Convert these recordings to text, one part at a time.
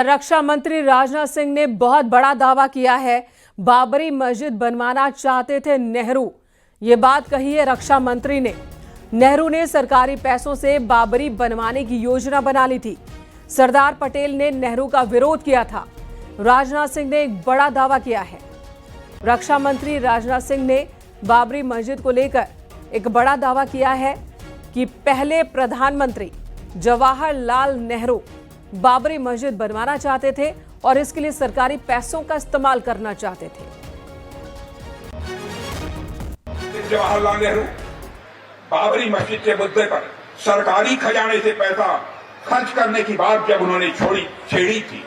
रक्षा मंत्री राजनाथ सिंह ने बहुत बड़ा दावा किया है। बाबरी मस्जिद बनवाना चाहते थे नेहरू। ये बात कही है रक्षा मंत्री ने। नेहरू ने सरकारी पैसों से बाबरी बनवाने की योजना बना ली थी। सरदार पटेल ने नेहरू का विरोध किया था। राजनाथ सिंह ने एक बड़ा दावा किया है। रक्षा मंत्री राजनाथ सिंह ने बाबरी मस्जिद को लेकर एक बड़ा दावा किया है कि पहले प्रधानमंत्री जवाहरलाल नेहरू बाबरी मस्जिद बनवाना चाहते थे और इसके लिए सरकारी पैसों का इस्तेमाल करना चाहते थे। जवाहरलाल नेहरू बाबरी मस्जिद के मुद्दे पर सरकारी खजाने से पैसा खर्च करने की बात जब उन्होंने छेड़ी थी,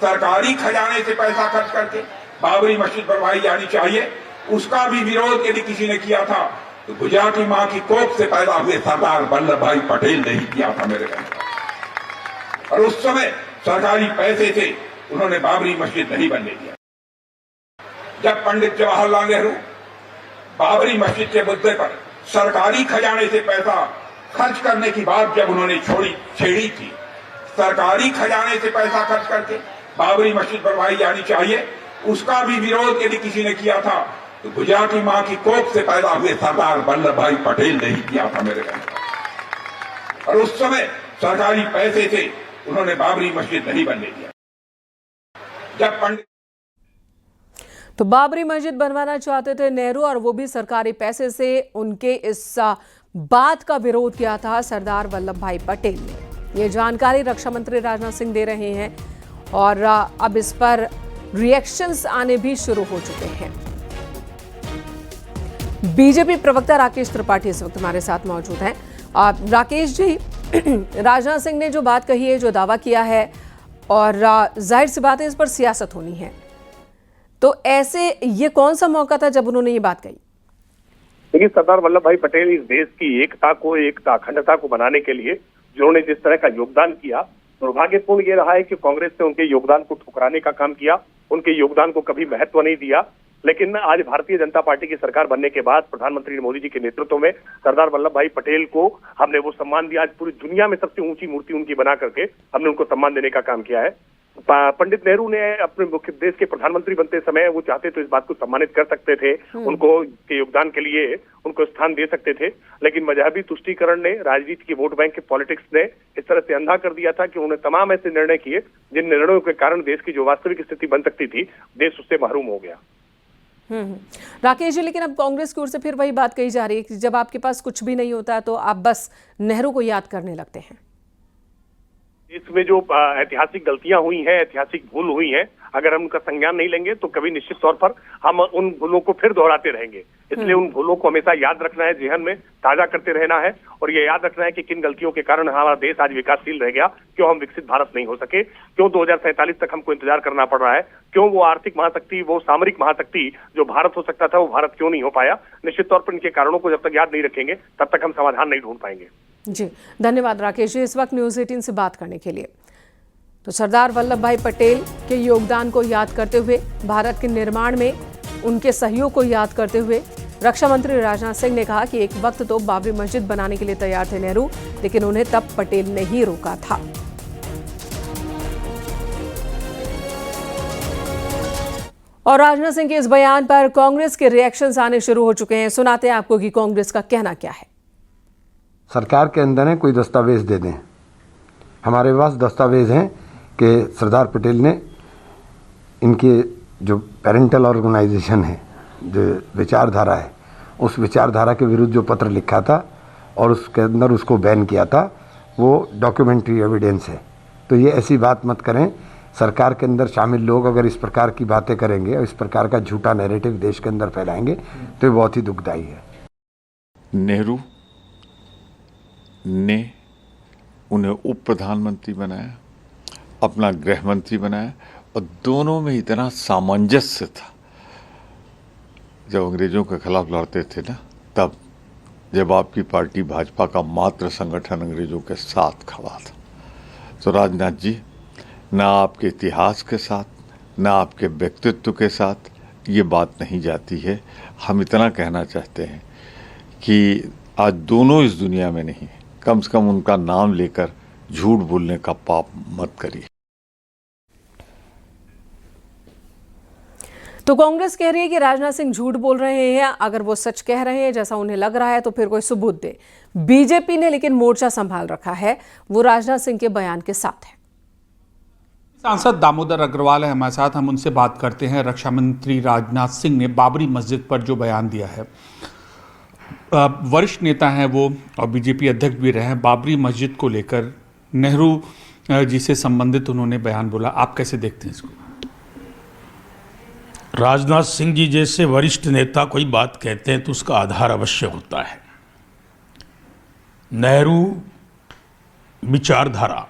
सरकारी खजाने से पैसा खर्च करके बाबरी मस्जिद बनवाई जानी चाहिए, उसका भी विरोध यदि किसी ने किया था तो गुजराती मां की कोख से पैदा हुए सरदार वल्लभ भाई पटेल ने ही किया था मेरे भाई। और उस समय सरकारी पैसे से उन्होंने बाबरी मस्जिद नहीं बनने दिया। जब पंडित जवाहरलाल नेहरू बाबरी मस्जिद के मुद्दे पर सरकारी खजाने से पैसा खर्च करने की बात जब उन्होंने छेड़ी थी, सरकारी खजाने से पैसा खर्च करके बाबरी मस्जिद बनवाई जानी चाहिए, उसका भी विरोध यदि किसी ने किया था तो गुजराती मां की कोख से पैदा हुए सरदार वल्लभ भाई पटेल ने ही किया था मेरे भाई। और उस समय सरकारी पैसे से उन्होंने बाबरी मस्जिद नहीं बनने दिया। जब पंडित तो बाबरी मस्जिद बनवाना चाहते थे नेहरू और वो भी सरकारी पैसे से। उनके इस बात का विरोध किया था सरदार वल्लभ भाई पटेल ने। ये जानकारी रक्षा मंत्री राजनाथ सिंह दे रहे हैं और अब इस पर रिएक्शंस आने भी शुरू हो चुके हैं। बीजेपी प्रवक्ता राकेश त्रिपाठी इस वक्त हमारे साथ मौजूद हैं। राकेश जी, राजनाथ सिंह ने जो बात कही है, जो दावा किया है, और जाहिर सी बात है इस पर सियासत होनी है, तो ऐसे ये कौन सा मौका था जब उन्होंने ये बात कही? देखिए, सरदार वल्लभ भाई पटेल इस देश की एकता अखंडता को बनाने के लिए जिन्होंने जिस तरह का योगदान किया, दुर्भाग्यपूर्ण ये रहा है कि कांग्रेस ने उनके योगदान को ठुकराने का काम किया, उनके योगदान को कभी महत्व नहीं दिया। लेकिन आज भारतीय जनता पार्टी की सरकार बनने के बाद प्रधानमंत्री मोदी जी के नेतृत्व में सरदार वल्लभ भाई पटेल को हमने वो सम्मान दिया। आज पूरी दुनिया में सबसे ऊंची मूर्ति उनकी बना करके हमने उनको सम्मान देने का काम किया है। पंडित नेहरू ने अपने मुख्य देश के प्रधानमंत्री बनते समय वो चाहते तो इस बात को सम्मानित कर सकते थे, उनको के योगदान के लिए उनको स्थान दे सकते थे, लेकिन मजहबी तुष्टीकरण ने, राजनीति की वोट बैंक के पॉलिटिक्स ने इस तरह से अंधा कर दिया था कि उन्होंने तमाम ऐसे निर्णय किए जिन निर्णयों के कारण देश की जो वास्तविक स्थिति बन सकती थी, देश उससे महरूम हो गया। राकेश जी, लेकिन अब कांग्रेस की ओर से फिर वही बात कही जा रही है कि जब आपके पास कुछ भी नहीं होता तो आप बस नेहरू को याद करने लगते हैं। इसमें जो ऐतिहासिक गलतियां हुई हैं, ऐतिहासिक भूल हुई हैं, अगर हम उनका संज्ञान नहीं लेंगे तो कभी निश्चित तौर पर हम उन भूलों को फिर दोहराते रहेंगे। इसलिए उन भूलों को हमेशा याद रखना है, जेहन में ताजा करते रहना है और ये याद रखना है कि किन गलतियों के कारण हमारा देश आज विकासशील रह गया, क्यों हम विकसित भारत नहीं हो सके, क्यों 2047 तक हमको इंतजार करना पड़ रहा है, क्यों वो आर्थिक महाशक्ति, वो सामरिक महाशक्ति जो भारत हो सकता था वो भारत क्यों नहीं हो पाया। निश्चित तौर पर इनके कारणों को जब तक याद नहीं रखेंगे तब तक हम समाधान नहीं ढूंढ पाएंगे। जी, धन्यवाद राकेश जी इस वक्त न्यूज़ 18 से बात करने के लिए। तो सरदार वल्लभ भाई पटेल के योगदान को याद करते हुए, भारत के निर्माण में उनके सहयोग को याद करते हुए रक्षा मंत्री राजनाथ सिंह ने कहा कि एक वक्त तो बाबरी मस्जिद बनाने के लिए तैयार थे नेहरू, लेकिन उन्हें तब पटेल ने ही रोका था। और राजनाथ सिंह के इस बयान पर कांग्रेस के रिएक्शंस आने शुरू हो चुके हैं। सुनाते हैं आपको कि कांग्रेस का कहना क्या है। सरकार के अंदर है, कोई दस्तावेज दे दें। हमारे पास दस्तावेज हैं कि सरदार पटेल ने इनके जो पेरेंटल ऑर्गेनाइजेशन है, जो विचारधारा है, उस विचारधारा के विरुद्ध जो पत्र लिखा था और उसके अंदर उसको बैन किया था, वो डॉक्यूमेंट्री एविडेंस है। तो ये ऐसी बात मत करें। सरकार के अंदर शामिल लोग अगर इस प्रकार की बातें करेंगे और इस प्रकार का झूठा नैरेटिव देश के अंदर फैलाएंगे तो ये बहुत ही दुखदायी है। नेहरू ने उन्हें उप प्रधानमंत्री बनाया, अपना गृह मंत्री बनाया और दोनों में इतना सामंजस्य था। जब अंग्रेजों के खिलाफ लड़ते थे ना, तब जब आपकी पार्टी भाजपा का मात्र संगठन अंग्रेजों के साथ खड़ा था, तो राजनाथ जी ना आपके इतिहास के साथ, ना आपके व्यक्तित्व के साथ ये बात नहीं जाती है। हम इतना कहना चाहते हैं कि आज दोनों इस दुनिया में नहीं, कम से कम उनका नाम लेकर झूठ बोलने का पाप मत करिए। तो कांग्रेस कह रही है कि राजनाथ सिंह झूठ बोल रहे हैं। अगर वो सच कह रहे हैं जैसा उन्हें लग रहा है तो फिर कोई सबूत दे। बीजेपी ने लेकिन मोर्चा संभाल रखा है, वो राजनाथ सिंह के बयान के साथ है। सांसद दामोदर अग्रवाल है हमारे साथ, हम उनसे बात करते हैं। रक्षा मंत्री राजनाथ सिंह ने बाबरी मस्जिद पर जो बयान दिया है, वरिष्ठ नेता हैं वो और बीजेपी अध्यक्ष भी रहे हैं, बाबरी मस्जिद को लेकर नेहरू जी से संबंधित उन्होंने बयान बोला, आप कैसे देखते हैं इसको? राजनाथ सिंह जी जैसे वरिष्ठ नेता कोई बात कहते हैं तो उसका आधार अवश्य होता है। नेहरू विचारधारा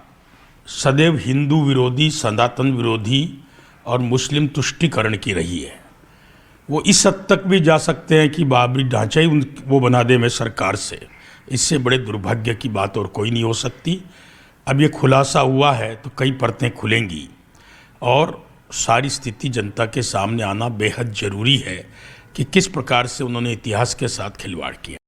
सदैव हिंदू विरोधी, सनातन विरोधी और मुस्लिम तुष्टीकरण की रही है। वो इस हद तक भी जा सकते हैं कि बाबरी ढांचा ही वो बना दे में सरकार से। इससे बड़े दुर्भाग्य की बात और कोई नहीं हो सकती। अब ये खुलासा हुआ है तो कई परतें खुलेंगी और सारी स्थिति जनता के सामने आना बेहद जरूरी है कि किस प्रकार से उन्होंने इतिहास के साथ खिलवाड़ किया।